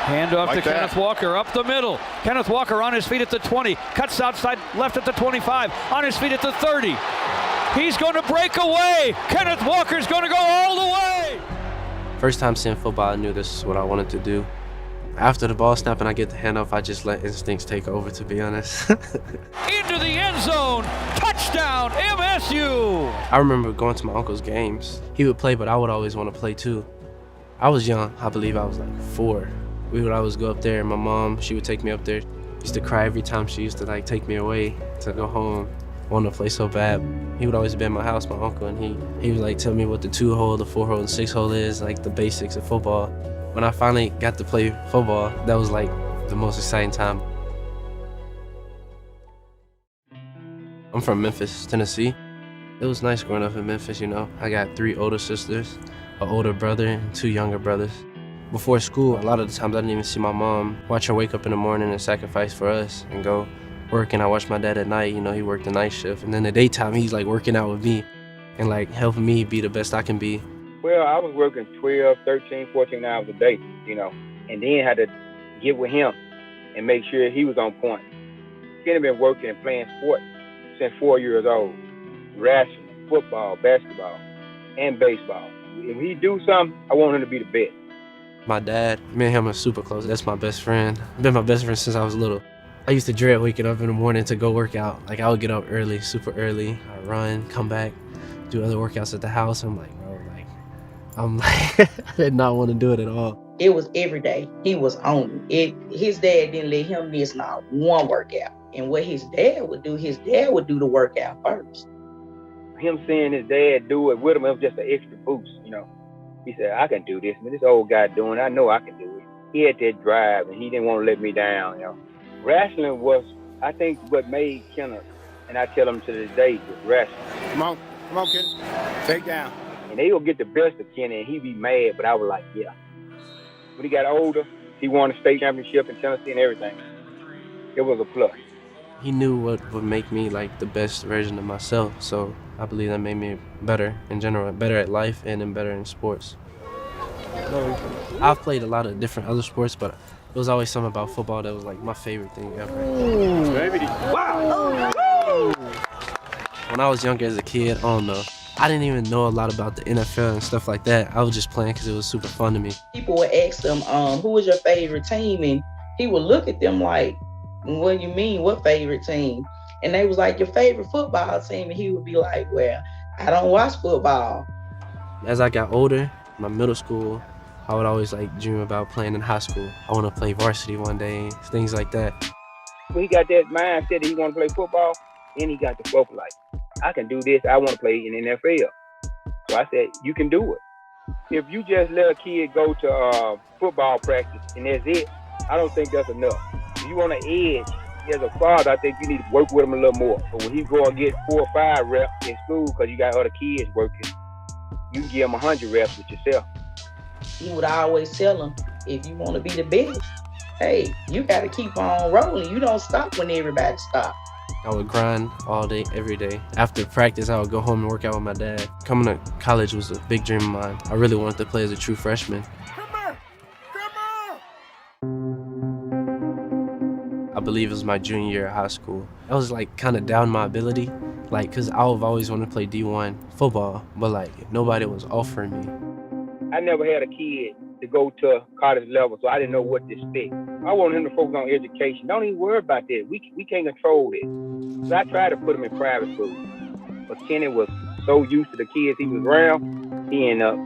Hand off to Kenneth Walker, up the middle. Kenneth Walker on his feet at the 20, cuts outside left at the 25, on his feet at the 30. He's going to break away. Kenneth Walker's going to go all the way. First time seeing football, I knew this is what I wanted to do. After the ball snap and I get the handoff, I just let instincts take over, to be honest. Into the end zone, touchdown, MSU. I remember going to my uncle's games. He would play, but I would always want to play too. I was young. I believe I was like 4. We would always go up there, and my mom, she would take me up there. Used to cry every time she used to like take me away to go home. Wanted to play so bad. He would always be at my house, my uncle, and he would like tell me what the 2-hole, the 4-hole, and 6-hole is, like the basics of football. When I finally got to play football, that was like the most exciting time. I'm from Memphis, Tennessee. It was nice growing up in Memphis, you know. I got 3 older sisters, an older brother, and 2 younger brothers. Before school, a lot of the times I didn't even see my mom. Watch her wake up in the morning and sacrifice for us and go work, and I watched my dad at night. You know, he worked the night shift, and then the daytime he's like working out with me and like helping me be the best I can be. Well, I was working 12, 13, 14 hours a day, you know, and then had to get with him and make sure he was on point. He had been working and playing sports since 4 years old, wrestling, football, basketball, and baseball. If he do something, I want him to be the best. My dad, me and him are super close. That's my best friend. Been my best friend since I was little. I used to dread waking up in the morning to go work out. Like, I would get up early, super early. I'd run, come back, do other workouts at the house. I'm like, I did not want to do it at all. It was every day. He was on it. His dad didn't let him miss not one workout. And what his dad would do the workout first. Him seeing his dad do it with him, it was just an extra boost, you know. He said, I can do this, man. This old guy doing it, I know I can do it. He had that drive, and he didn't want to let me down, you know. Wrestling was, I think, what made Kenneth, and I tell him to this day, was wrestling. Come on, Ken. Take down. And they will get the best of Kenny, and he'd be mad, but I was like, yeah. When he got older, he won a state championship in Tennessee and everything. It was a plus. He knew what would make me like the best version of myself, so I believe that made me better in general, better at life and then better in sports. I've played a lot of different other sports, but it was always something about football that was like my favorite thing ever. Wow! When I was younger as a kid, I don't know. I didn't even know a lot about the NFL and stuff like that. I was just playing because it was super fun to me. People would ask him, who was your favorite team? And he would look at them like, what do you mean, what favorite team? And they was like, your favorite football team? And he would be like, well, I don't watch football. As I got older, my middle school, I would always like dream about playing in high school. I want to play varsity one day, things like that. When he got that mindset that he want to play football, then he got the focus like, I can do this, I want to play in the NFL. So I said, you can do it. If you just let a kid go to football practice and that's it, I don't think that's enough. If you want an edge, as a father, I think you need to work with him a little more. But when he go and get 4 or 5 reps in school because you got other kids working, you can give him 100 reps with yourself. He would always tell him, if you want to be the best, hey, you got to keep on rolling. You don't stop when everybody stops. I would grind all day, every day. After practice, I would go home and work out with my dad. Coming to college was a big dream of mine. I really wanted to play as a true freshman. I believe it was my junior year of high school. I was like kind of down my ability, like, cause I've always wanted to play D1 football, but like nobody was offering me. I never had a kid to go to college level, so I didn't know what to expect. I wanted him to focus on education. Don't even worry about that. We can't control it. So I tried to put him in private school. But Kenny was so used to the kids he was around, he ended up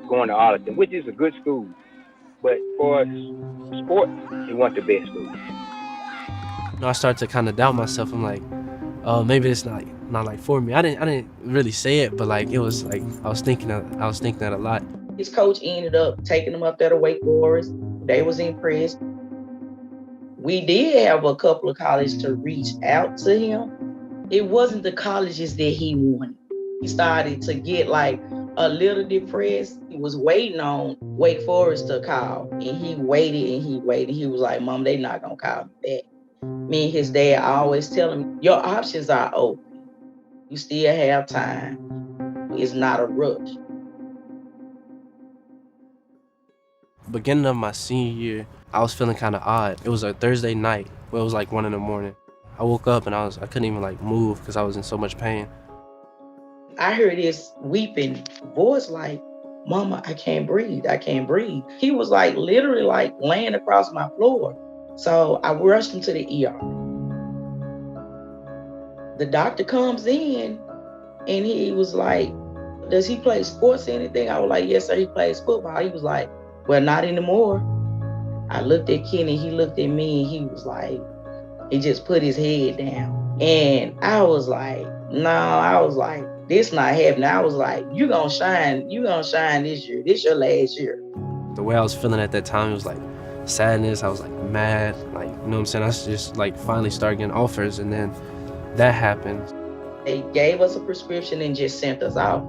going to Arlington, which is a good school. But for sports, he wasn't the best school. I started to kind of doubt myself. I'm like, oh, maybe it's not like for me. I didn't really say it, but like it was like I was thinking that a lot. His coach ended up taking him up there to Wake Forest. They was impressed. We did have a couple of colleges to reach out to him. It wasn't the colleges that he wanted. He started to get like a little depressed. He was waiting on Wake Forest to call, and he waited and he waited. He was like, Mom, they not gonna call me back. Me and his dad always tell him, your options are open. You still have time. It's not a rush. Beginning of my senior year, I was feeling kind of odd. It was a Thursday night. Well, it was like 1 in. I woke up and I couldn't even like move because I was in so much pain. I heard this weeping voice like, "Mama, I can't breathe. I can't breathe." He was like literally like laying across my floor. So I rushed him to the ER. The doctor comes in and he was like, "Does he play sports or anything?" I was like, "Yes, sir, he plays football." He was like, "Well, not anymore." I looked at Kenny, he looked at me, and he was like, he just put his head down. And I was like, no, I was like, this not happening. I was like, you gonna shine this year. This your last year. The way I was feeling at that time, it was like sadness. I was like mad, like, you know what I'm saying? I just like finally started getting offers, and then that happened. They gave us a prescription and just sent us out.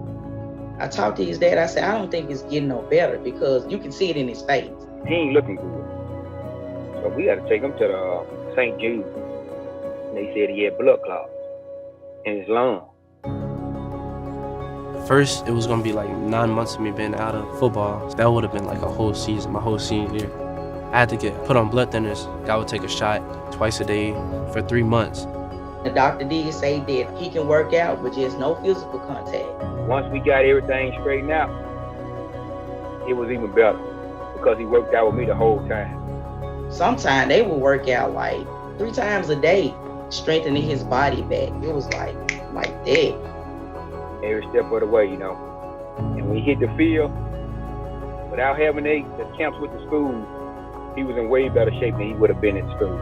I talked to his dad, I said, I don't think it's getting no better because you can see it in his face. He ain't looking good. So we got to take him to the St. Jude. And they said he had blood clots in his lung. First, it was gonna be like 9 months of me being out of football. That would have been like a whole season, my whole senior year. I had to get put on blood thinners. I would take a shot twice a day for 3 months. The doctor did say that he can work out, but just no physical contact. Once we got everything straightened out, it was even better because he worked out with me the whole time. Sometimes they would work out like 3 times a day, strengthening his body back. It was like that. Every step of the way, you know. And when he hit the field, without having the camps with the school, he was in way better shape than he would have been at school.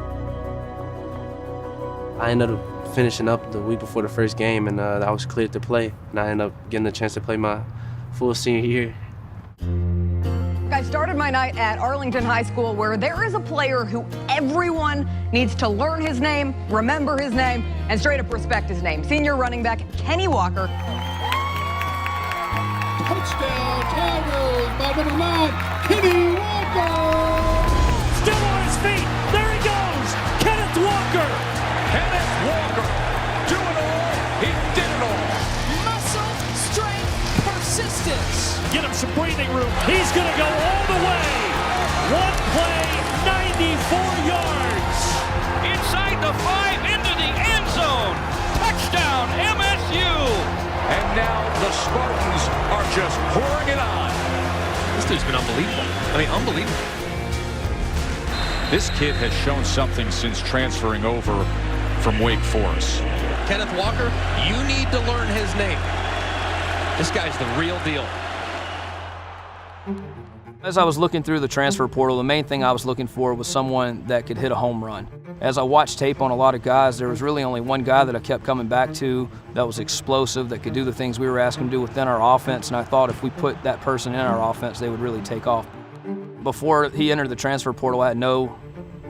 I ended up finishing up the week before the first game, and I was cleared to play. And I ended up getting a chance to play my full senior year. I started my night at Arlington High School, where there is a player who everyone needs to learn his name, remember his name, and straight up respect his name. Senior running back Kenny Walker. Touchdown, Tigers by number 9, Kenny Walker. Still on his feet. There he goes. Kenneth Walker. Kenneth Walker. Do it all. He did it all. Muscle, strength, persistence. Get him some breathing room. He's going to go all the way. One play, 94 yards. Inside the 5, into the end zone. Touchdown, MSU. And now the Spartans are just pouring it on. This dude's been unbelievable. I mean, unbelievable. This kid has shown something since transferring over from Wake Forest. Kenneth Walker, you need to learn his name. This guy's the real deal. As I was looking through the transfer portal, the main thing I was looking for was someone that could hit a home run. As I watched tape on a lot of guys, there was really only one guy that I kept coming back to that was explosive, that could do the things we were asking him to do within our offense, and I thought if we put that person in our offense, they would really take off. Before he entered the transfer portal, I had no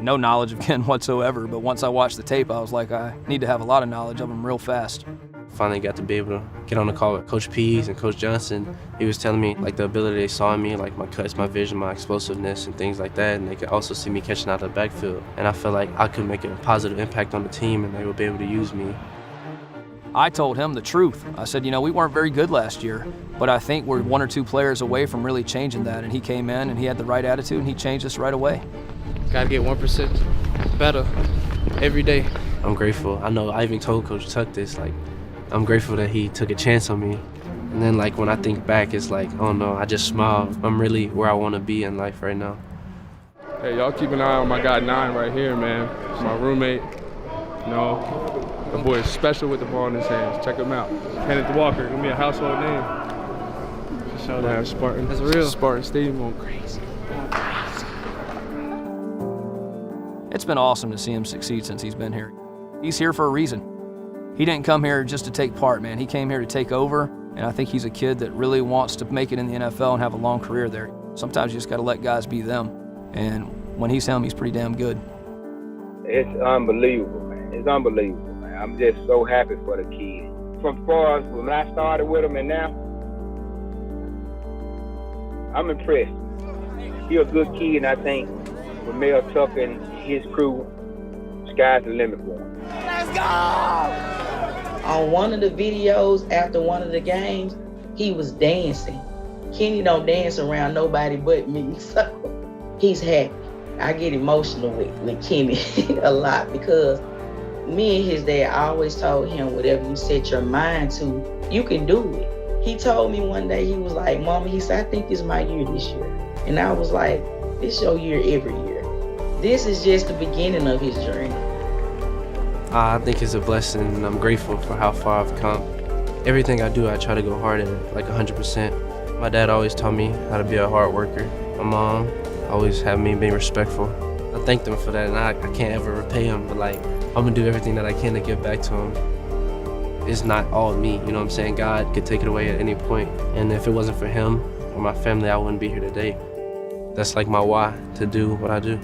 knowledge of Ken whatsoever, but once I watched the tape, I was like, I need to have a lot of knowledge of him real fast. Finally got to be able to get on the call with Coach Pease and Coach Johnson. He was telling me like the ability they saw in me, like my cuts, my vision, my explosiveness and things like that, and they could also see me catching out of the backfield. And I felt like I could make a positive impact on the team and they would be able to use me. I told him the truth. I said, you know, we weren't very good last year, but I think we're 1 or 2 players away from really changing that. And he came in and he had the right attitude and he changed us right away. Gotta get 1% better every day. I'm grateful. I know I even told Coach Tuck this, like, I'm grateful that he took a chance on me. And then like when I think back, it's like, oh no, I just smile. I'm really where I want to be in life right now. Hey, y'all keep an eye on my guy 9 right here, man. It's my roommate. You know, the boy is special with the ball in his hands. Check him out. Kenneth Walker, gonna be a household name. For sure, they have Spartan. That's real. Spartan Stadium going crazy. It's been awesome to see him succeed since he's been here. He's here for a reason. He didn't come here just to take part, man. He came here to take over, and I think he's a kid that really wants to make it in the NFL and have a long career there. Sometimes you just got to let guys be them, and when he's him, he's pretty damn good. It's unbelievable, man. It's unbelievable, man. I'm just so happy for the kid. From far as when I started with him and now, I'm impressed. He's a good kid, and I think with Mel Tucker and his crew, sky's the limit for him. Let's go! On one of the videos after one of the games, he was dancing. Kenny don't dance around nobody but me, so he's happy. I get emotional with Kenny a lot because me and his dad always told him, whatever you set your mind to, you can do it. He told me one day, he was like, Mama, he said, I think it's my year this year. And I was like, it's your year every year. This is just the beginning of his journey. I think it's a blessing, and I'm grateful for how far I've come. Everything I do, I try to go hard at it, like 100%. My dad always taught me how to be a hard worker. My mom always had me being respectful. I thank them for that, and I can't ever repay them, but like, I'm gonna do everything that I can to give back to them. It's not all me, you know what I'm saying? God could take it away at any point, and if it wasn't for him or my family, I wouldn't be here today. That's like my why to do what I do.